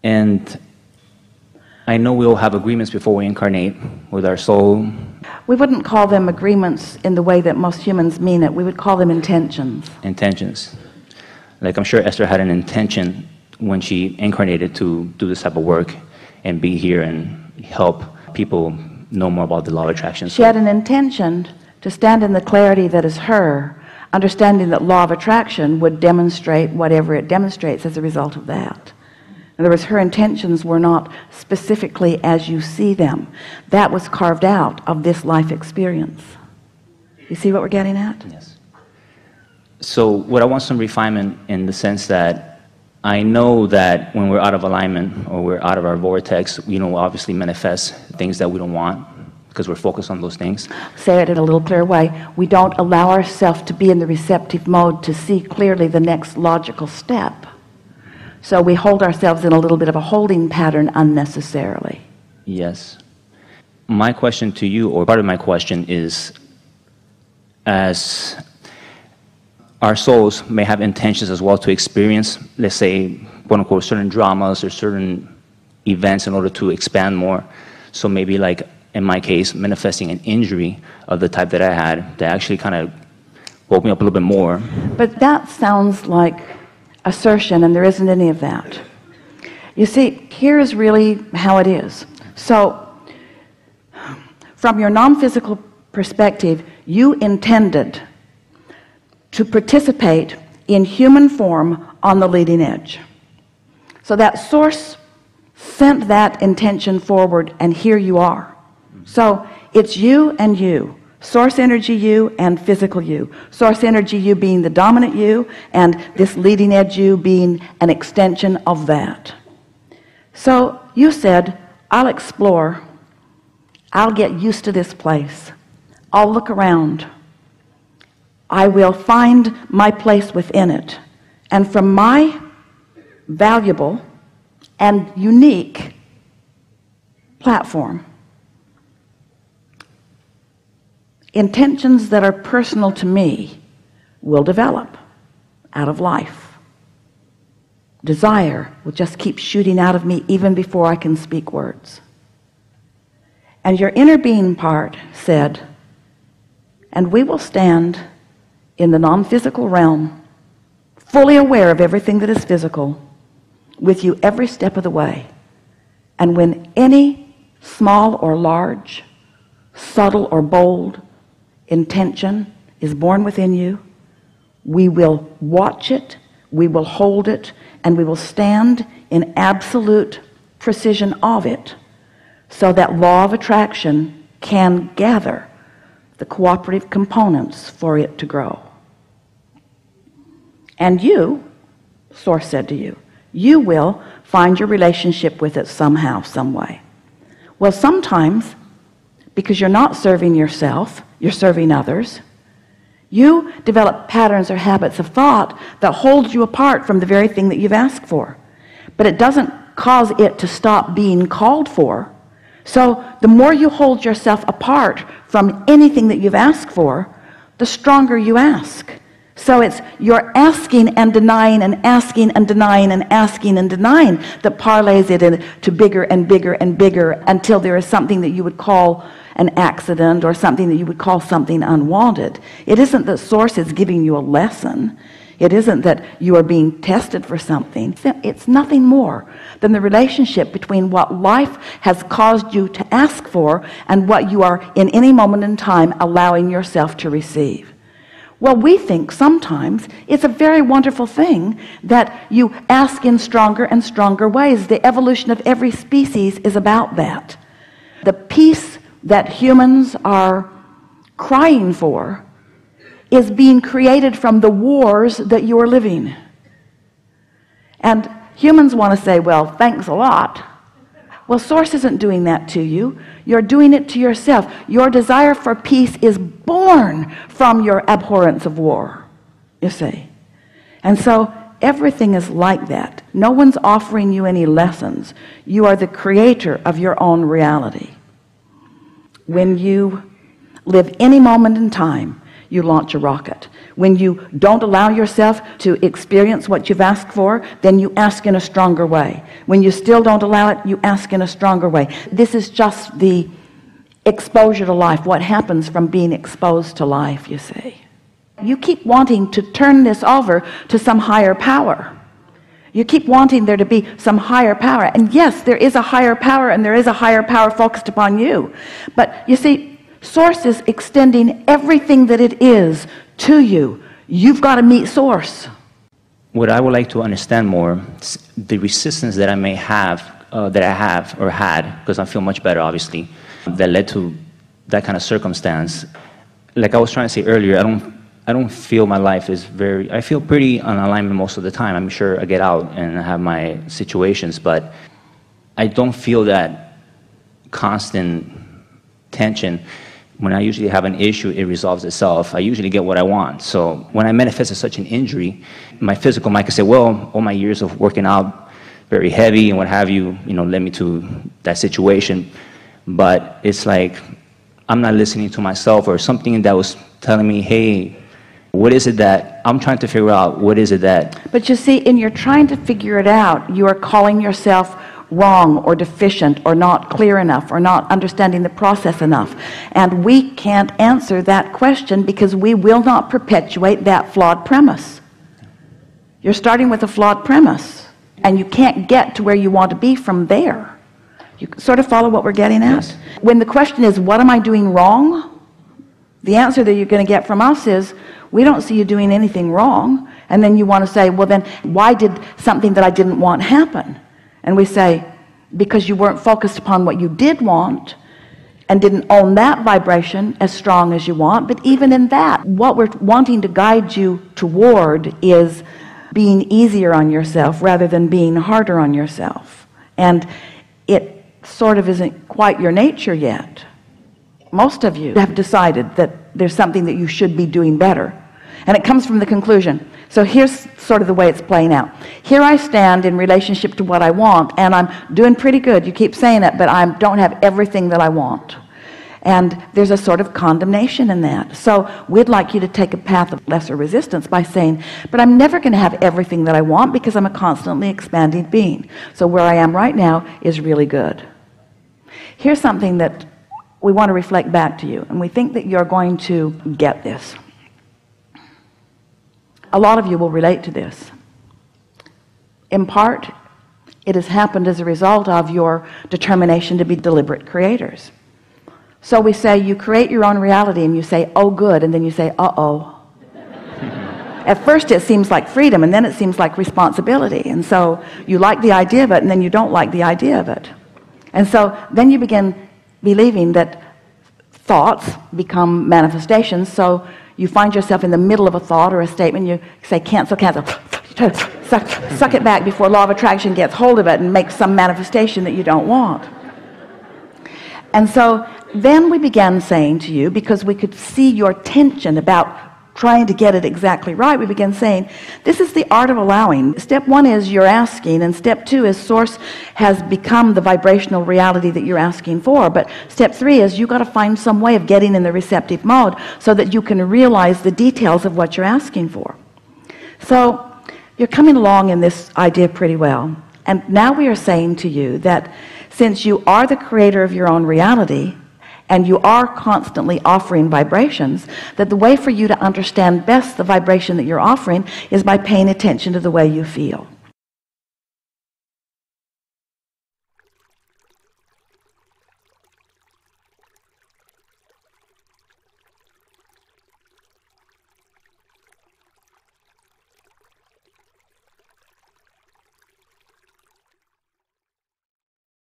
And I know we all have agreements before we incarnate with our soul. We wouldn't call them agreements in the way that most humans mean it. We would call them intentions. Intentions. Like I'm sure Esther had an intention when she incarnated to do this type of work and be here and help people know more about the law of attraction. She had an intention to stand in the clarity that is her, understanding that law of attraction would demonstrate whatever it demonstrates as a result of that. In other words, her intentions were not specifically as you see them. That was carved out of this life experience. You see what we're getting at? Yes. So what I want some refinement in the sense that I know that when we're out of alignment or we're out of our vortex, we'll obviously manifest things that we don't want because we're focused on those things. Say it in a little clearer way. We don't allow ourselves to be in the receptive mode to see clearly the next logical step. So we hold ourselves in a little bit of a holding pattern unnecessarily. Yes. My question to you, or part of my question is, as our souls may have intentions as well to experience, let's say, quote unquote, certain dramas or certain events in order to expand more. So maybe like in my case, manifesting an injury of the type that I had that actually kind of woke me up a little bit more. But that sounds like assertion, and there isn't any of that. You see, here's really how it is. So from your non-physical perspective, you intended to participate in human form on the leading edge. So that source sent that intention forward, and here you are. So it's you and you. Source energy you and physical you. Source energy you being the dominant you, and this leading edge you being an extension of that. So you said, I'll explore. I'll get used to this place. I'll look around. I will find my place within it. And from my valuable and unique platform, intentions that are personal to me will develop out of life. Desire will just keep shooting out of me even before I can speak words. And your inner being part said, and we will stand in the non-physical realm, fully aware of everything that is physical, with you every step of the way. And when any small or large, subtle or bold intention is born within you, we will watch it, we will hold it, and we will stand in absolute precision of it, so that law of attraction can gather the cooperative components for it to grow. And you, Source said to you, you will find your relationship with it somehow, some way. Well, sometimes, because you're not serving yourself, you're serving others, you develop patterns or habits of thought that hold you apart from the very thing that you've asked for. But it doesn't cause it to stop being called for. So the more you hold yourself apart from anything that you've asked for, the stronger you ask. So it's you're asking and denying and asking and denying and asking and denying that parlays it into bigger and bigger and bigger until there is something that you would call an accident or something that you would call something unwanted. It isn't that Source is giving you a lesson. It isn't that you are being tested for something. It's nothing more than the relationship between what life has caused you to ask for and what you are in any moment in time allowing yourself to receive. Well, we think sometimes it's a very wonderful thing that you ask in stronger and stronger ways. The evolution of every species is about that. The peace that humans are crying for is being created from the wars that you are living. And humans want to say, well, thanks a lot. Well, Source isn't doing that to you. You're doing it to yourself. Your desire for peace is born from your abhorrence of war, you see. And so everything is like that. No one's offering you any lessons. You are the creator of your own reality. When you live any moment in time, you launch a rocket. When you don't allow yourself to experience what you've asked for, then you ask in a stronger way. When you still don't allow it, you ask in a stronger way. This is just the exposure to life, what happens from being exposed to life, you see. You keep wanting to turn this over to some higher power. You keep wanting there to be some higher power. And yes, there is a higher power, and there is a higher power focused upon you. But you see, Source is extending everything that it is to you. You've got to meet Source. What I would like to understand more, the resistance that I may have, that I have or had, because I feel much better, obviously, that led to that kind of circumstance. Like I was trying to say earlier, I don't feel my life is I feel pretty on alignment most of the time. I'm sure I get out and I have my situations, but I don't feel that constant tension. When I usually have an issue, it resolves itself. I usually get what I want. So when I manifested such an injury, my physical mind could say, well, all my years of working out, very heavy and what have you, led me to that situation. But it's like I'm not listening to myself, or something that was telling me, hey, what is it that I'm trying to figure out? What is it that... But you see, in your trying to figure it out, you are calling yourself wrong or deficient or not clear enough or not understanding the process enough. And we can't answer that question because we will not perpetuate that flawed premise. You're starting with a flawed premise, and you can't get to where you want to be from there. You sort of follow what we're getting at? Yes. When the question is, what am I doing wrong? The answer that you're going to get from us is, we don't see you doing anything wrong. And then you want to say, well then, why did something that I didn't want happen? And we say, because you weren't focused upon what you did want and didn't own that vibration as strong as you want. But even in that, what we're wanting to guide you toward is being easier on yourself rather than being harder on yourself. And it sort of isn't quite your nature yet. Most of you have decided that there's something that you should be doing better. And it comes from the conclusion. So here's sort of the way it's playing out. Here I stand in relationship to what I want, and I'm doing pretty good. You keep saying it, but I don't have everything that I want. And there's a sort of condemnation in that. So we'd like you to take a path of lesser resistance by saying, but I'm never going to have everything that I want because I'm a constantly expanding being. So where I am right now is really good. Here's something that we want to reflect back to you, and we think that you're going to get this. A lot of you will relate to this. In part, it has happened as a result of your determination to be deliberate creators. So we say you create your own reality, and you say, oh good, and then you say, uh-oh. At first it seems like freedom, and then it seems like responsibility. And so you like the idea of it, and then you don't like the idea of it. And so then you begin believing that thoughts become manifestations. So you find yourself in the middle of a thought or a statement, you say cancel, cancel, suck it back before law of attraction gets hold of it and makes some manifestation that you don't want. And so then we began saying to you, because we could see your tension about trying to get it exactly right, we began saying, this is the art of allowing. Step one is you're asking, and step two is Source has become the vibrational reality that you're asking for. But step three is you've got to find some way of getting in the receptive mode so that you can realize the details of what you're asking for. So you're coming along in this idea pretty well. And now we are saying to you that since you are the creator of your own reality, and you are constantly offering vibrations, that the way for you to understand best the vibration that you're offering is by paying attention to the way you feel.